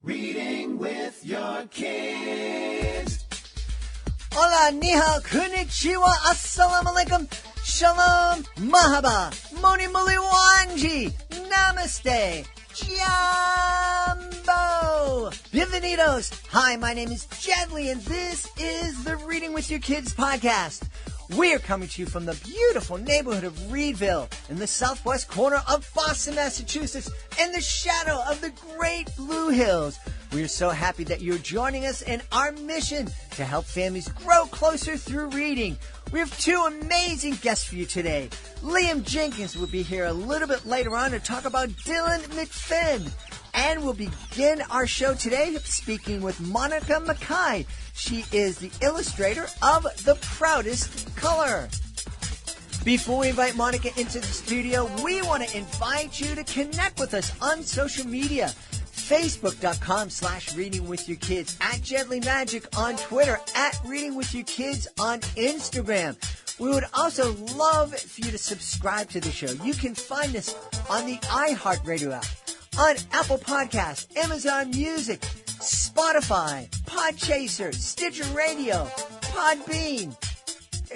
Reading with your kids. Hola, ni hao, konnichiwa, assalamu alaikum, shalom, mahaba, moni muli wanji, namaste, jambo, bienvenidos. Hi, my name is Jedley, and this is the Reading with Your Kids podcast. We're coming to you from the beautiful neighborhood of Reedville in the southwest corner of Boston, Massachusetts, in the shadow of the Great Blue Hills. We're so happy that you're joining us in our mission to help families grow closer through reading. We have two amazing guests for you today. Liam Jenkis will be here a little bit later on to talk about Dylan McFinn. And we'll begin our show today speaking with Mikai. She is the illustrator of The Proudest Color. Before we invite Monica into the studio, we want to invite you to connect with us on social media. Facebook.com/readingwithyourkids, at Jedley Magic on Twitter, at Reading With Your Kids on Instagram. We would also love for you to subscribe to the show. You can find us on the iHeartRadio app, on Apple Podcasts, Amazon Music, Spotify, Podchaser, Stitcher Radio, Podbean.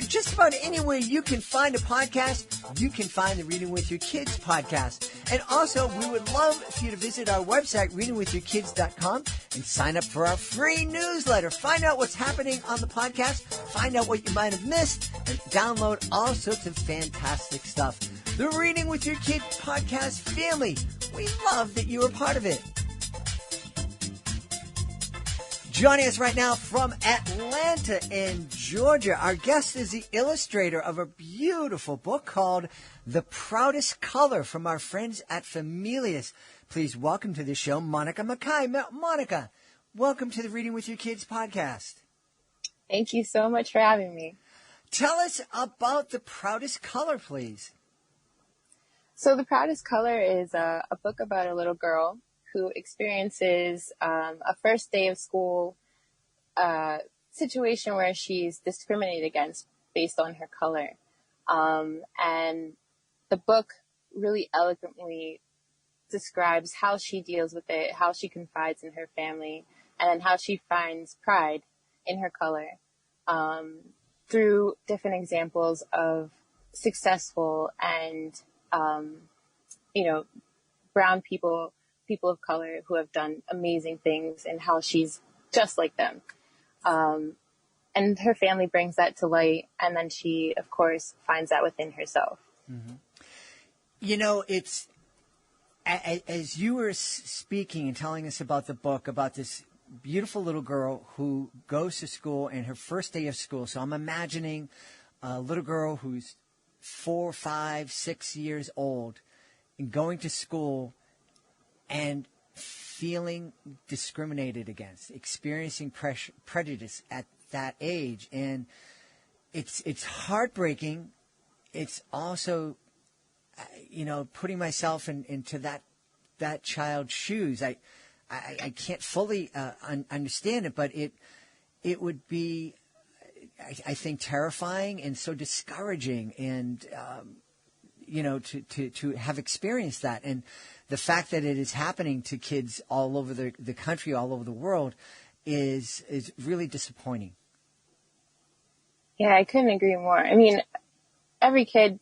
Just about anywhere you can find a podcast, you can find the Reading With Your Kids podcast. And also, we would love for you to visit our website, readingwithyourkids.com, and sign up for our free newsletter. Find out what's happening on the podcast, find out what you might have missed, and download all sorts of fantastic stuff. The Reading With Your Kids podcast family, we love that you are part of it. Joining us right now from Atlanta in Georgia, our guest is the illustrator of a beautiful book called The Proudest Color from our friends at Familias. Please welcome to the show, Mikai. Monica, welcome to the Reading with Your Kids podcast. Thank you so much for having me. Tell us about The Proudest Color, please. So The Proudest Color is a book about a little girl who experiences a first day of school situation where she's discriminated against based on her color. And the book really eloquently describes how she deals with it, how she confides in her family, and how she finds pride in her color through different examples of successful and, brown people of color who have done amazing things, and how she's just like them. And her family brings that to light, and then she, of course, finds that within herself. Mm-hmm. It's, as you were speaking and telling us about the book, about this beautiful little girl who goes to school and her first day of school. So I'm imagining a little girl who's 4, 5, 6 years old and going to school and feeling discriminated against, experiencing prejudice at that age. And it's heartbreaking. It's also, putting myself into that child's shoes. I can't fully understand it, but it would be, I think, terrifying and so discouraging, and to have experienced that. And the fact that it is happening to kids all over the country, all over the world, is really disappointing. Yeah, I couldn't agree more. I mean, every kid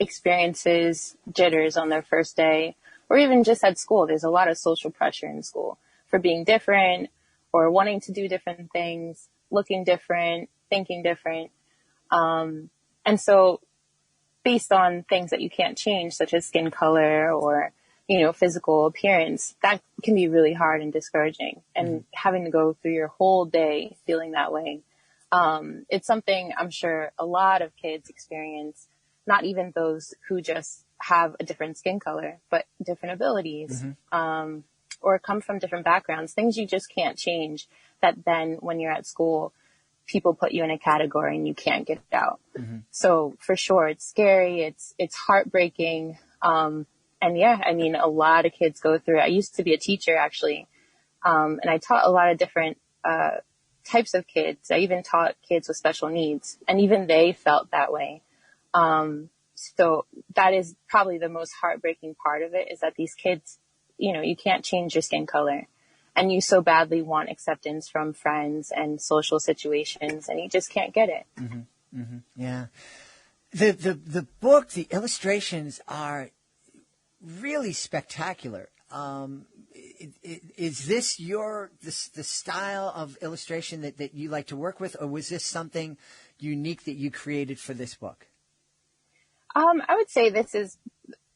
experiences jitters on their first day, or even just at school. There's a lot of social pressure in school for being different, or wanting to do different things, looking different, thinking different. And so based on things that you can't change, such as skin color or, physical appearance, that can be really hard and discouraging. And having to go through your whole day feeling that way. It's something I'm sure a lot of kids experience, not even those who just have a different skin color, but different abilities, or come from different backgrounds, things you just can't change, that then when you're at school, people put you in a category and you can't get out. Mm-hmm. So for sure, it's scary. It's heartbreaking. And yeah, I mean, a lot of kids go through it. I used to be a teacher, actually. And I taught a lot of different, types of kids. I even taught kids with special needs, and even they felt that way. So that is probably the most heartbreaking part of it, is that these kids, you can't change your skin color. and you so badly want acceptance from friends and social situations, and you just can't get it. Yeah. The book, the illustrations are really spectacular. Is this the style of illustration that you like to work with, or was this something unique that you created for this book? I would say this is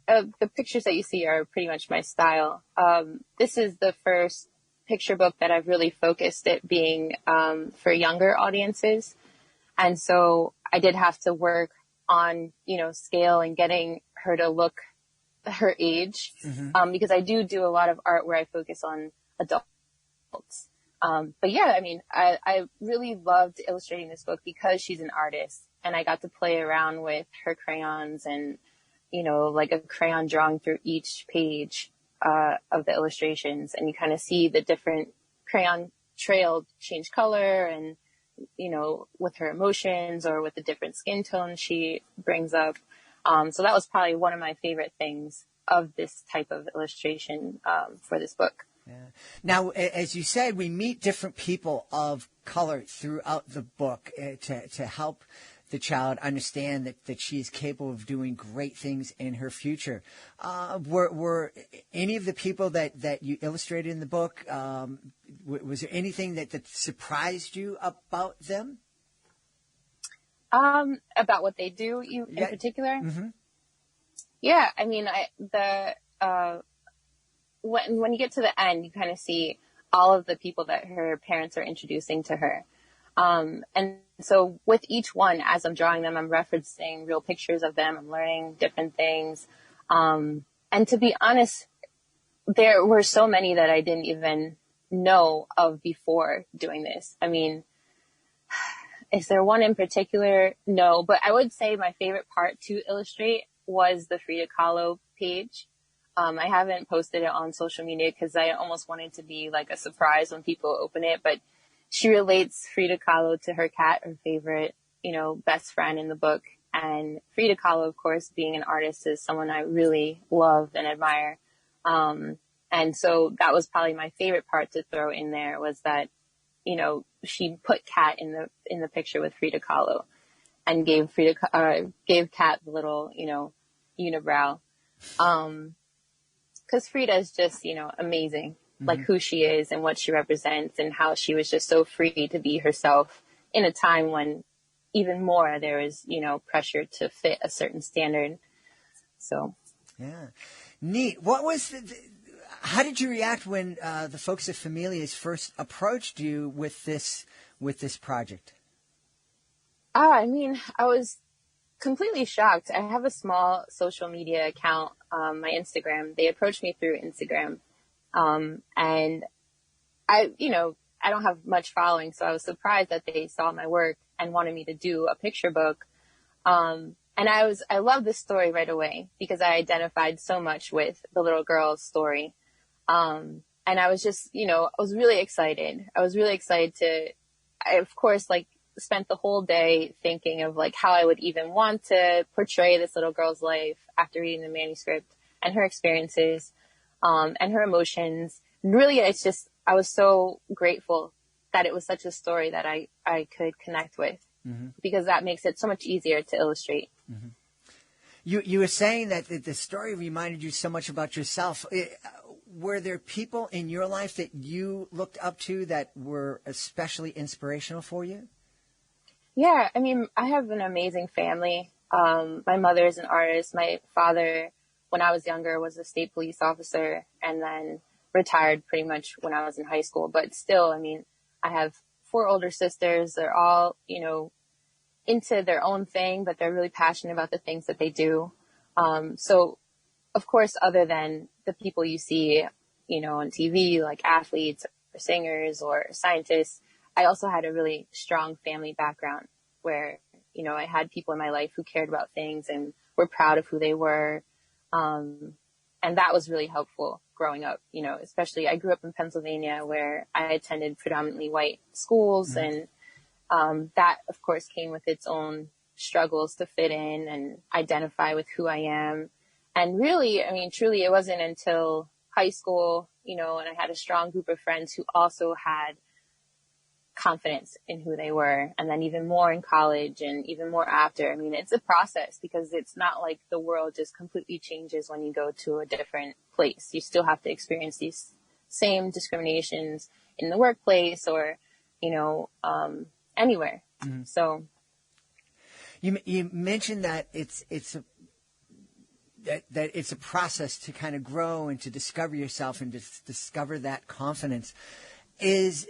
the pictures that you see are pretty much my style. This is the first picture book that I've really focused it being for younger audiences. And so I did have to work on, scale and getting her to look her age, because I do a lot of art where I focus on adults. But yeah, I mean, I really loved illustrating this book because she's an artist, and I got to play around with her crayons and, like a crayon drawing through each page of the illustrations, and you kind of see the different crayon trail change color and, with her emotions or with the different skin tones she brings up. So that was probably one of my favorite things of this type of illustration for this book. Yeah. Now, as you said, we meet different people of color throughout the book to help the child understand that she is capable of doing great things in her future. Were any of the people that you illustrated in the book, was there anything that surprised you about them? About what they do, in particular? Mm-hmm. Yeah, I mean, when you get to the end, you kind of see all of the people that her parents are introducing to her. And so with each one, as I'm drawing them, I'm referencing real pictures of them. I'm learning different things. And to be honest, there were so many that I didn't even know of before doing this. I mean, is there one in particular? No, but I would say my favorite part to illustrate was the Frida Kahlo page. I haven't posted it on social media because I almost wanted to be like a surprise when people open it, but she relates Frida Kahlo to her cat, her favorite, best friend in the book. And Frida Kahlo, of course, being an artist, is someone I really love and admire. And so that was probably my favorite part to throw in there, was that, she put Cat in the picture with Frida Kahlo and gave Cat the little, unibrow. 'Cause Frida is just, amazing, like who she is and what she represents, and how she was just so free to be herself in a time when even more there is, pressure to fit a certain standard. So. Yeah. Neat. What was how did you react when the folks at Familias first approached you with this project? Oh, I mean, I was completely shocked. I have a small social media account, my Instagram. They approached me through Instagram. And I don't have much following, so I was surprised that they saw my work and wanted me to do a picture book. And I loved this story right away because I identified so much with the little girl's story. And I was just, I was really excited. I, of course, spent the whole day thinking of how I would even want to portray this little girl's life after reading the manuscript and her experiences, and her emotions. And really, I was so grateful that it was such a story that I could connect with, because that makes it so much easier to illustrate. Mm-hmm. You were saying that the story reminded you so much about yourself. Were there people in your life that you looked up to that were especially inspirational for you? Yeah, I mean, I have an amazing family. My mother is an artist. My father, when I was younger, was a state police officer and then retired pretty much when I was in high school. But still, I mean, I have 4 older sisters. They're all, into their own thing, but they're really passionate about the things that they do. So, of course, other than the people you see, on TV, like athletes or singers or scientists, I also had a really strong family background where, I had people in my life who cared about things and were proud of who they were. And that was really helpful growing up, especially I grew up in Pennsylvania where I attended predominantly white schools. And that, of course, came with its own struggles to fit in and identify with who I am. And really, I mean, truly, it wasn't until high school and I had a strong group of friends who also had confidence in who they were, and then even more in college and even more after. I mean, it's a process because it's not like the world just completely changes when you go to a different place. You still have to experience these same discriminations in the workplace or, anywhere. Mm-hmm. So you mentioned that it's a process to kind of grow and to discover yourself and to discover that confidence. Is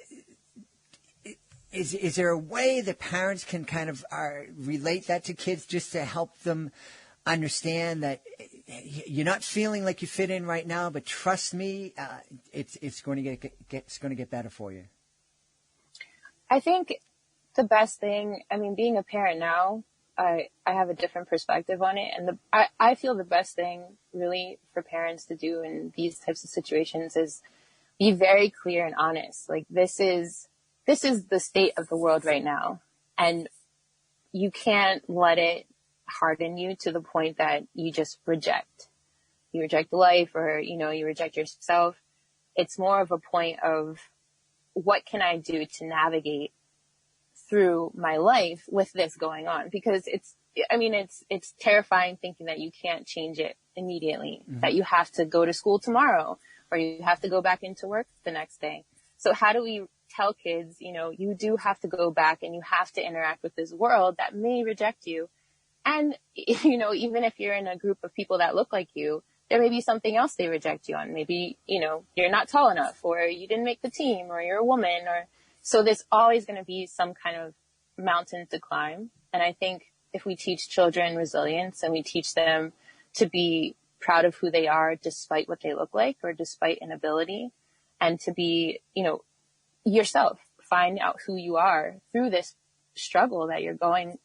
there a way that parents can kind of relate that to kids just to help them understand that you're not feeling like you fit in right now, but trust me, it's going to get better for you? I think the best thing, being a parent now, I have a different perspective on it. And I feel the best thing really for parents to do in these types of situations is be very clear and honest. Like, this is the state of the world right now. And you can't let it harden you to the point that you just reject. You reject life or, you reject yourself. It's more of a point of, what can I do to navigate through my life with this going on? Because it's terrifying thinking that you can't change it immediately, mm-hmm. that you have to go to school tomorrow or you have to go back into work the next day. So how do we tell kids, you do have to go back and you have to interact with this world that may reject you. And, even if you're in a group of people that look like you, there may be something else they reject you on. Maybe, you're not tall enough or you didn't make the team or you're a woman so there's always going to be some kind of mountain to climb. And I think if we teach children resilience and we teach them to be proud of who they are despite what they look like or despite inability, and to be, yourself, find out who you are through this struggle that you're going,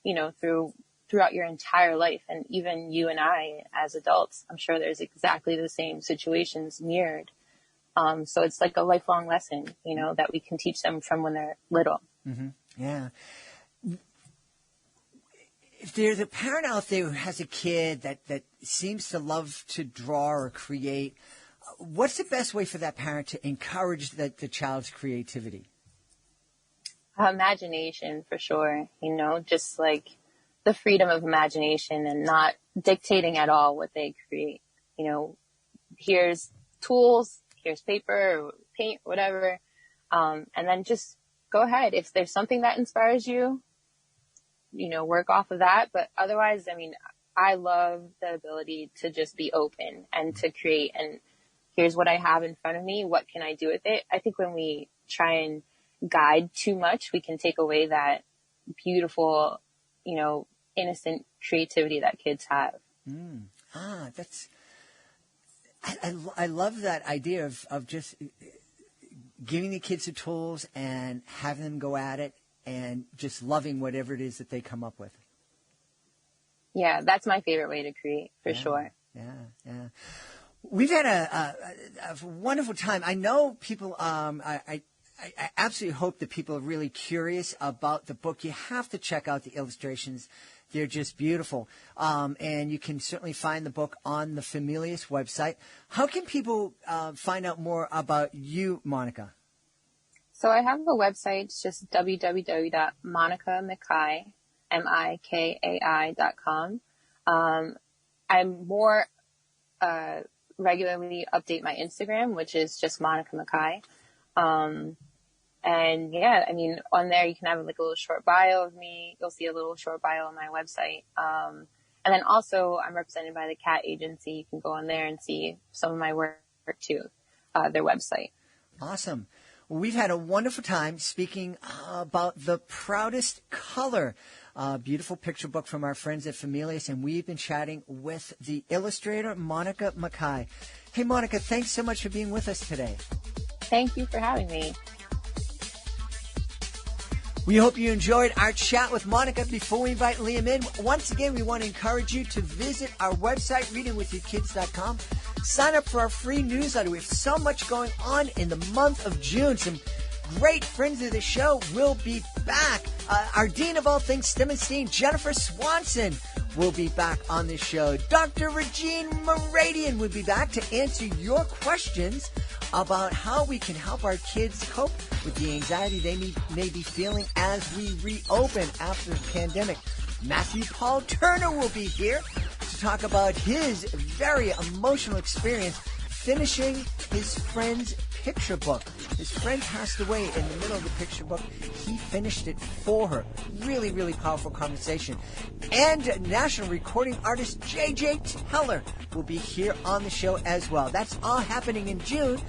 throughout your entire life. And even you and I as adults, I'm sure there's exactly the same situations mirrored. So it's like a lifelong lesson, that we can teach them from when they're little. Mm-hmm. Yeah. If there's a parent out there who has a kid that seems to love to draw or create, what's the best way for that parent to encourage the child's creativity? Imagination, for sure. Just like the freedom of imagination and not dictating at all what they create. Here's tools, here's paper, or paint, whatever. And then just go ahead. If there's something that inspires you, work off of that. But otherwise, I love the ability to just be open and to create. And here's what I have in front of me. What can I do with it? I think when we try and guide too much, we can take away that beautiful, innocent creativity that kids have. I love that idea of just giving the kids the tools and having them go at it and just loving whatever it is that they come up with. Yeah, that's my favorite way to create, for sure. Yeah. We've had a wonderful time. I know people, I absolutely hope that people are really curious about the book. You have to check out the illustrations. They're just beautiful. And you can certainly find the book on the Familius website. How can people find out more about you, Monica? So I have a website. It's just www.monicamikai, MIKAI.com. I'm more regularly update my Instagram, which is just Monica Mikai. And yeah, on there you can have like a little short bio of me. You'll see a little short bio on my website. And then also I'm represented by the Cat Agency. You can go on there and see some of my work too, their website. Awesome. Well, we've had a wonderful time speaking about The Proudest Color, a beautiful picture book from our friends at Familius, and we've been chatting with the illustrator, Monica Mikai. Hey, Monica, thanks so much for being with us today. Thank you for having me. We hope you enjoyed our chat with Monica. Before we invite Liam in, once again, we want to encourage you to visit our website, readingwithyourkids.com. Sign up for our free newsletter. We have so much going on in the month of June. Some great friends of the show will be back. Our Dean of all things STEM and STEAM, Jennifer Swanson, will be back on the show. Dr. Regine Meradian will be back to answer your questions about how we can help our kids cope with the anxiety they may be feeling as we reopen after the pandemic. Matthew Paul Turner will be here to talk about his very emotional experience finishing his friend's picture book. His friend passed away in the middle of the picture book. He finished it for her. Really, really powerful conversation. And national recording artist J.J. Teller will be here on the show as well. That's all happening in June.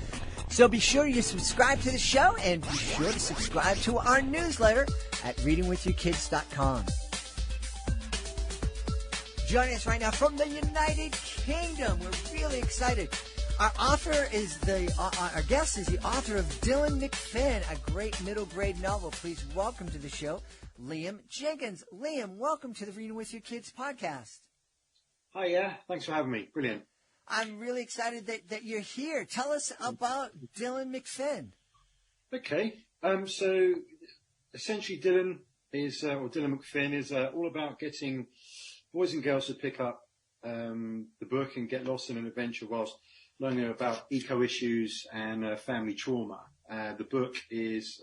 So be sure you subscribe to the show and be sure to subscribe to our newsletter at readingwithyourkids.com. Joining us right now from the United Kingdom. We're really excited. Our guest is the author of Dylan McFinn, a great middle grade novel. Please welcome to the show, Liam Jenkins. Liam, welcome to the Reading with Your Kids podcast. Hi, yeah. Thanks for having me. Brilliant. I'm really excited that you're here. Tell us about Dylan McFinn. Okay. So essentially Dylan McFinn is all about getting boys and girls to pick up the book and get lost in an adventure whilst learning about eco issues and family trauma. The book is,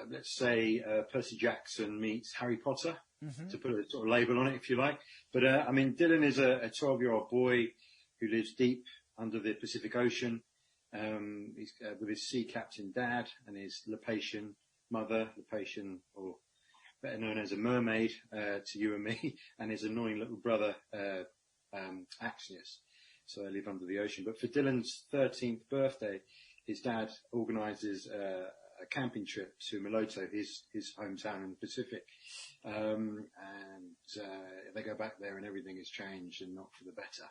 let's say, Percy Jackson meets Harry Potter, to put a sort of label on it, if you like. But Dylan is a 12-year-old boy who lives deep under the Pacific Ocean. He's with his sea captain dad and his Lapatian mother, or better known as a mermaid to you and me, and his annoying little brother, Axios. So they live under the ocean. But for Dylan's 13th birthday, his dad organises a camping trip to Miloto, his hometown in the Pacific. And they go back there and everything has changed and not for the better. ...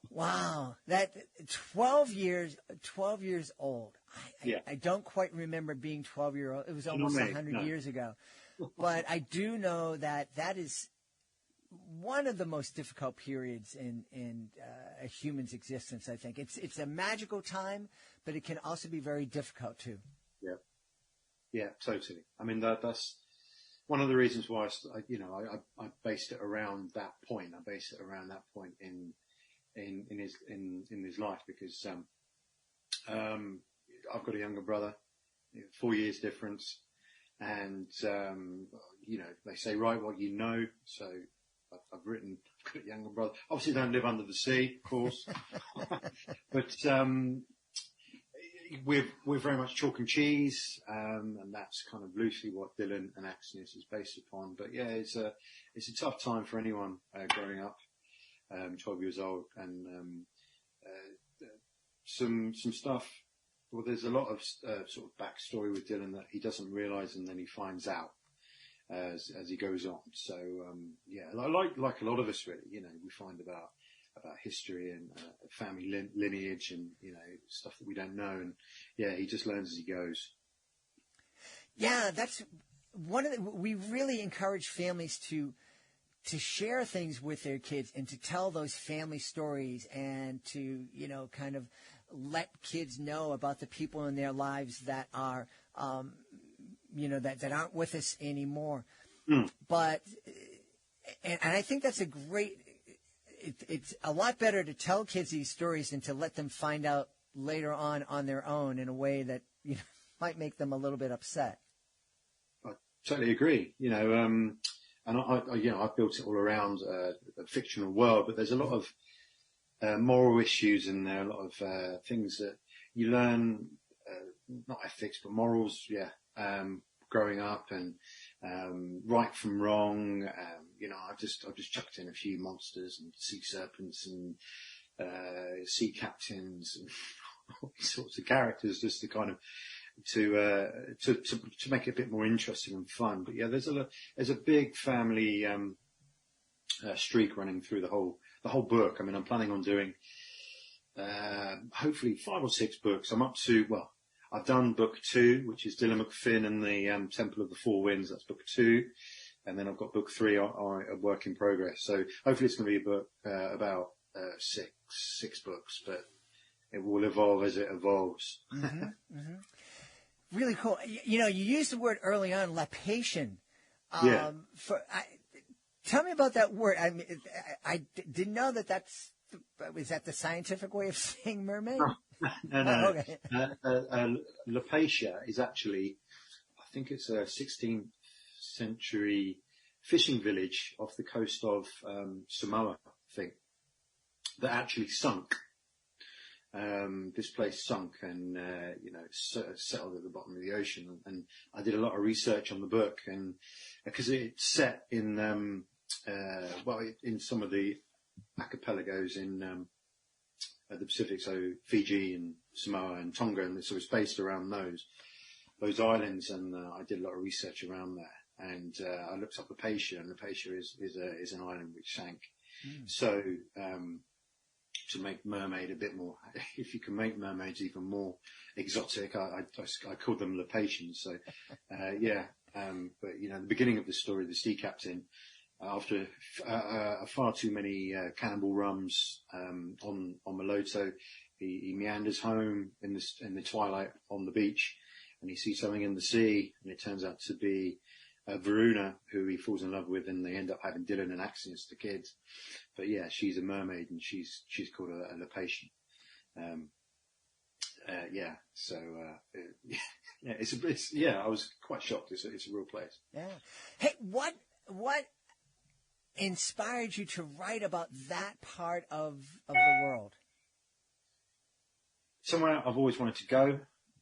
Wow. That 12 years old. I don't quite remember being 12 years old. It was almost 100 years ago. But I do know that is one of the most difficult periods in a human's existence, I think. It's a magical time, but it can also be very difficult too. Yeah, totally. I mean, that's one of the reasons why I based it around that point. I based it around that point in his life because I've got a younger brother, 4 years difference, and they say write what you know. So I've got a younger brother. Obviously, don't live under the sea, of course, but we're very much chalk and cheese, and that's kind of loosely what Dylan and Axios is based upon. But yeah, it's a tough time for anyone growing up, 12 years old, and some stuff. Well, there's a lot of sort of backstory with Dylan that he doesn't realise, and then he finds out as he goes on. So like a lot of us, really, we find about history and family lineage and stuff that we don't know, and he just learns as he goes. Yeah, that's one of we really encourage families to share things with their kids and to tell those family stories and to kind of let kids know about the people in their lives that are that aren't with us anymore. But and I think that's a great. It's a lot better to tell kids these stories than to let them find out later on their own in a way that might make them a little bit upset. I totally agree. And I've built it all around a fictional world, but there's a lot of moral issues in there, a lot of things that you learn, not ethics, but morals, growing up, and right from wrong. I've just chucked in a few monsters and sea serpents and sea captains and all sorts of characters just to kind of to make it a bit more interesting and fun. But yeah, there's a big family streak running through the whole book. I mean, I'm planning on doing hopefully 5 or 6 books. I'm up to I've done book 2, which is Dylan McFinn and the Temple of the Four Winds. That's book 2. And then I've got book 3 on a work in progress. So hopefully it's going to be a book about 6 books, but it will evolve as it evolves. Really cool. You used the word early on, Lapatian. Tell me about that word. I mean, I didn't know is that the scientific way of saying mermaid? No. Okay. Lapacia is actually, I think it's a 16th century fishing village off the coast of Samoa, I think, that actually sunk. This place sunk and, settled at the bottom of the ocean. And I did a lot of research on the book, and because it's set in, in some of the archipelagos in the Pacific, so Fiji and Samoa and Tonga, and so it's based around those islands. And I did a lot of research around there, and I looked up Lapacia, and Lapacia is an island which sank. So to make Mermaid a bit more, if you can make mermaids even more exotic, I called them Lapatians. So but the beginning of the story, the sea captain, after far too many cannibal rums on Maloto, he meanders home in the twilight on the beach, and he sees something in the sea, and it turns out to be Varuna, who he falls in love with, and they end up having Dylan and accidents to kids. But yeah, she's a mermaid, and she's called a Lapatian. I was quite shocked. It's a real place. Yeah. Hey, what inspired you to write about that part of the world? Somewhere I've always wanted to go,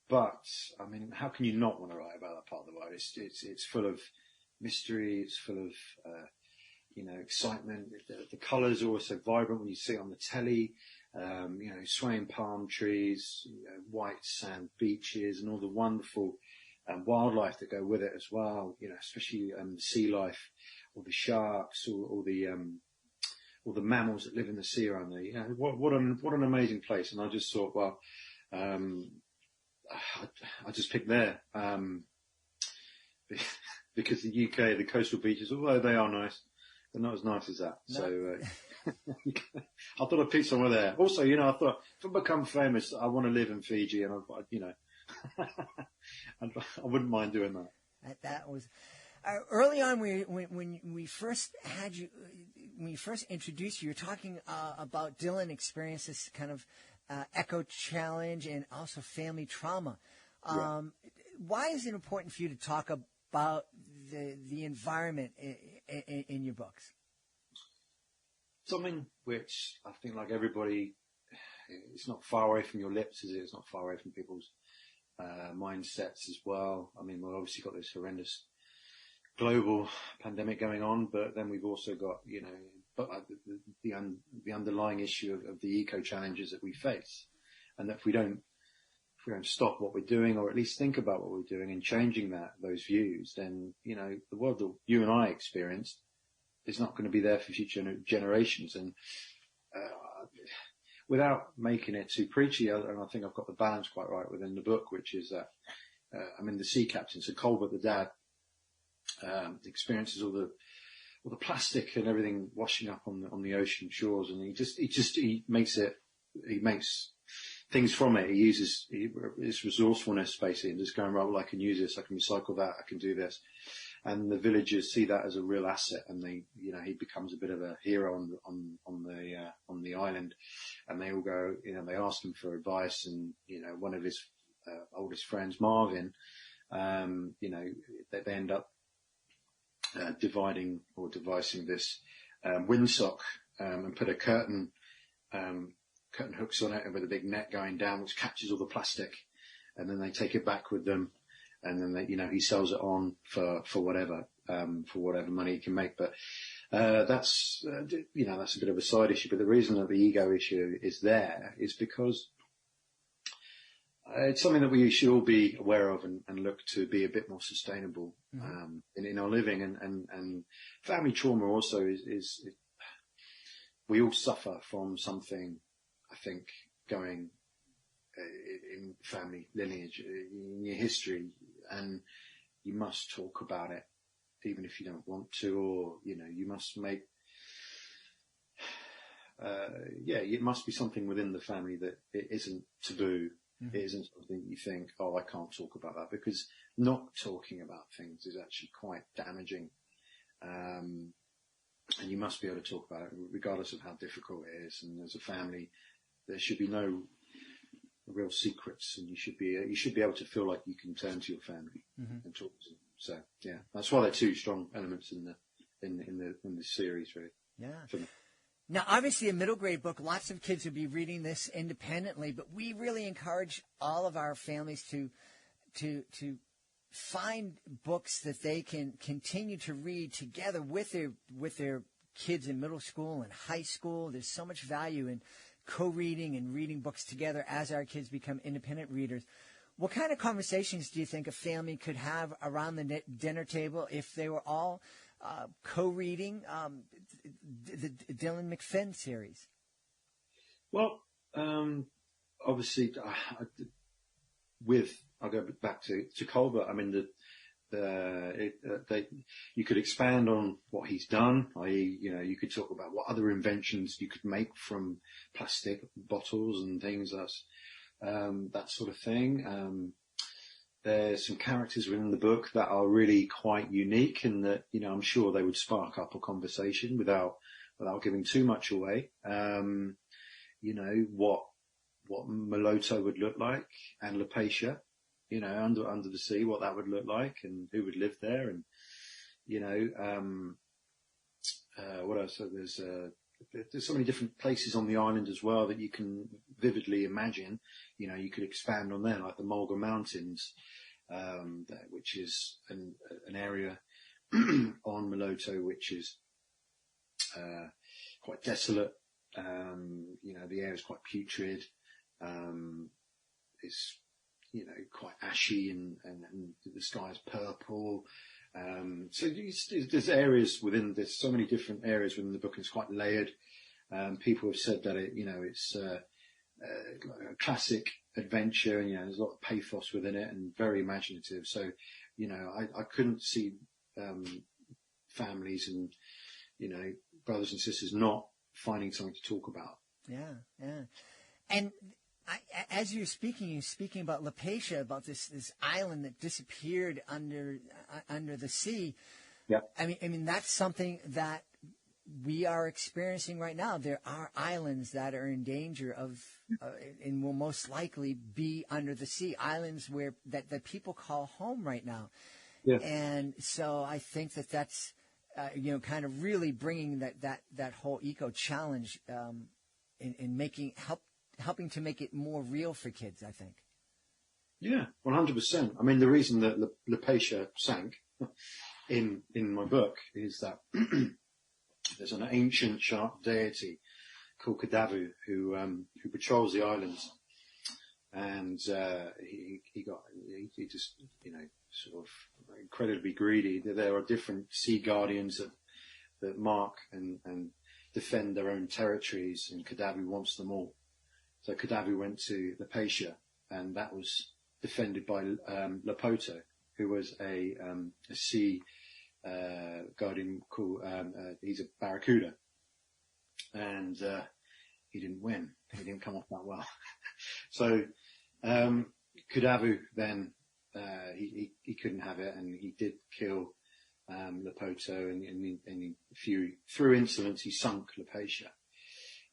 but I mean, how can you not want to write about that part of the world? It's full of mystery. It's full of excitement. The colours are also vibrant when you see it on the telly. Swaying palm trees, white sand beaches, and all the wonderful wildlife that go with it as well. Especially sea life, all the sharks, all the mammals that live in the sea around there. What an amazing place. And I just thought, well, I just picked there because the UK, the coastal beaches, although they are nice, they're not as nice as that. No. So I thought I'd pick somewhere there. Also, I thought if I become famous, I want to live in Fiji, and I wouldn't mind doing that. That was early on when we first had you, when you first introduced you. You're talking about Dylan experienced this kind of echo challenge and also family trauma. Why is it important for you to talk about the environment in your books? Something which I think, like everybody, it's not far away from your lips, is it? It's not far away from people's mindsets as well. I mean, we've obviously got this horrendous global pandemic going on, but then we've also got, the underlying issue of the eco challenges that we face, and that if we don't stop what we're doing, or at least think about what we're doing and changing those views, then the world that you and I experienced is not going to be there for future generations. And without making it too preachy, and I think I've got the balance quite right within the book, which is that the sea captain, so Colbert the dad, experiences all the plastic and everything washing up on the ocean shores, and he makes things from it. He uses his resourcefulness basically, and just going, right, well, I can use this, I can recycle that, I can do this. And the villagers see that as a real asset, and he becomes a bit of a hero on the island. And they all go, they ask him for advice, and one of his oldest friends, Marvin, they end up devising this windsock, and put a curtain hooks on it, and with a big net going down which catches all the plastic, and then they take it back with them, and then he sells it on for whatever money he can make. But that's a bit of a side issue. But the reason that the ego issue is there is because it's something that we should all be aware of and look to be a bit more sustainable in our living. And family trauma also is we all suffer from something, I think, going in family lineage, in your history, and you must talk about it, even if you don't want to, or you must make. It must be something within the family that it isn't taboo. Mm-hmm. It isn't something you think, oh, I can't talk about that, because not talking about things is actually quite damaging. and you must be able to talk about it regardless of how difficult it is. And as a family, there should be no real secrets, and you should be able to feel like you can turn to your family and talk to them. So yeah, that's why they're two strong elements in the series, really. Yeah. Now, obviously, a middle grade book. Lots of kids would be reading this independently, but we really encourage all of our families to find books that they can continue to read together with their kids in middle school and high school. There's so much value in co-reading and reading books together as our kids become independent readers. What kind of conversations do you think a family could have around the dinner table if they were all co-reading the Dylan McFinn series? Well, obviously, I'll go back to Colbert. I mean, you could expand on what he's done, i.e., you could talk about what other inventions you could make from plastic bottles and things, that sort of thing. There's some characters within the book that are really quite unique, and that I'm sure they would spark up a conversation without giving too much away. What Meloto would look like, and Lupatia, under the sea, what that would look like, and who would live there, and what else? So there's so many different places on the island as well that you can vividly imagine. You could expand on there, like the Mulga Mountains, which is an area on Meloto which is quite desolate. The air is quite putrid. It's quite ashy, and the sky is purple. So there's so many different areas within the book, and it's quite layered. People have said that it's a classic adventure, and there's a lot of pathos within it, and very imaginative. So I couldn't see families and brothers and sisters not finding something to talk about. Yeah. And as you're speaking about Lupatia, about this island that disappeared under the sea. Yeah. I mean that's something that we are experiencing right now. There are islands that are in danger of, and will most likely be under the sea. Islands that people call home right now. Yeah. And so I think that's kind of really bringing that whole eco challenge in helping to make it more real for kids, I think. Yeah, 100%. I mean, the reason that Lupatia sank in my book is that there's an ancient shark deity called Kadavu who patrols the islands, and he just sort of incredibly greedy. There are different sea guardians that mark and defend their own territories, and Kadavu wants them all. So Kadavu went to Lupatia, and that was defended by Lepoto, who was a sea guardian called, he's a barracuda. And he didn't win. He didn't come off that well. So Kadavu then, he couldn't have it, and he did kill Lepoto, and through insolence he sunk Lupatia.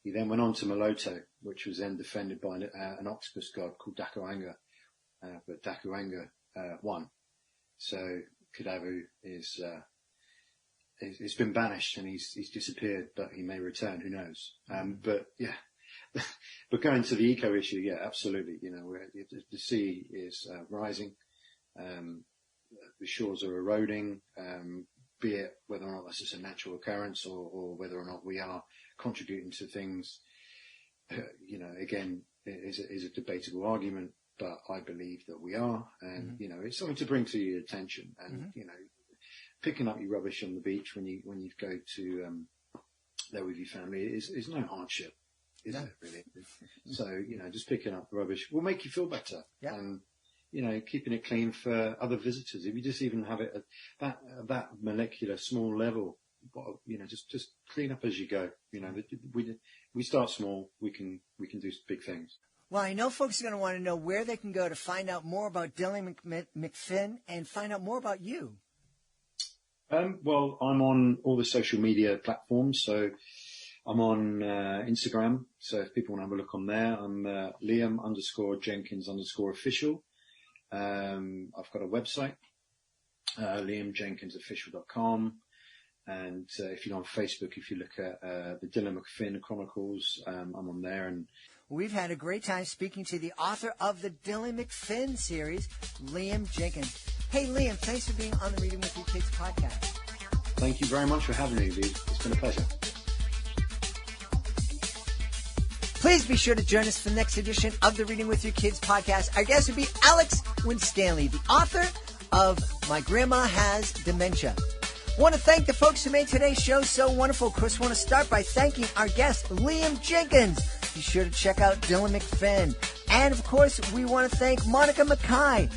He then went on to Meloto, which was then defended by an octopus god called Dakuanga, but Dakuanga won. So Kadavu it's been banished, and he's disappeared, but he may return. Who knows? But yeah, but going to the eco issue, yeah, absolutely. The sea is rising, the shores are eroding, be it whether or not that's just a natural occurrence or whether or not we are contributing to things. Again, is a debatable argument, but I believe that we are, and it's something to bring to your attention. And picking up your rubbish on the beach when you go to there with your family is no hardship, is it really? So just picking up rubbish will make you feel better, and keeping it clean for other visitors. If you just even have it at that molecular small level, just clean up as you go. We start small, we can do big things. Well, I know folks are going to want to know where they can go to find out more about Dylan McFinn and find out more about you. Well, I'm on all the social media platforms. So I'm on Instagram. So if people want to have a look on there, I'm Liam_Jenkins_official. I've got a website, liamjenkinsofficial.com. And if you go on Facebook, if you look at the Dylan McFinn Chronicles, I'm on there. And we've had a great time speaking to the author of the Dylan McFinn series, Liam Jenkins. Hey, Liam, thanks for being on the Reading with Your Kids podcast. Thank you very much for having me, Lee. It's been a pleasure. Please be sure to join us for the next edition of the Reading with Your Kids podcast. Our guest will be Alex Winstanley, the author of My Grandma Has Dementia. I want to thank the folks who made today's show so wonderful. Of course, I want to start by thanking our guest, Liam Jenkins. Be sure to check out Dylan McFinn. And, of course, we want to thank Monica Mikai,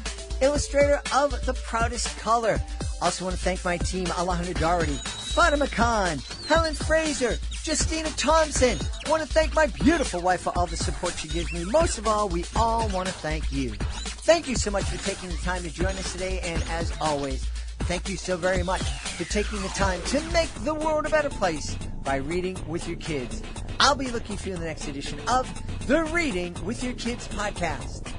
illustrator of The Proudest Color. Also want to thank my team, Alejandro Doherty, Fatima Khan, Helen Fraser, Justina Thompson. I want to thank my beautiful wife for all the support she gives me. Most of all, we all want to thank you. Thank you so much for taking the time to join us today. And as always, thank you so very much for taking the time to make the world a better place by reading with your kids. I'll be looking for you in the next edition of the Reading with Your Kids podcast.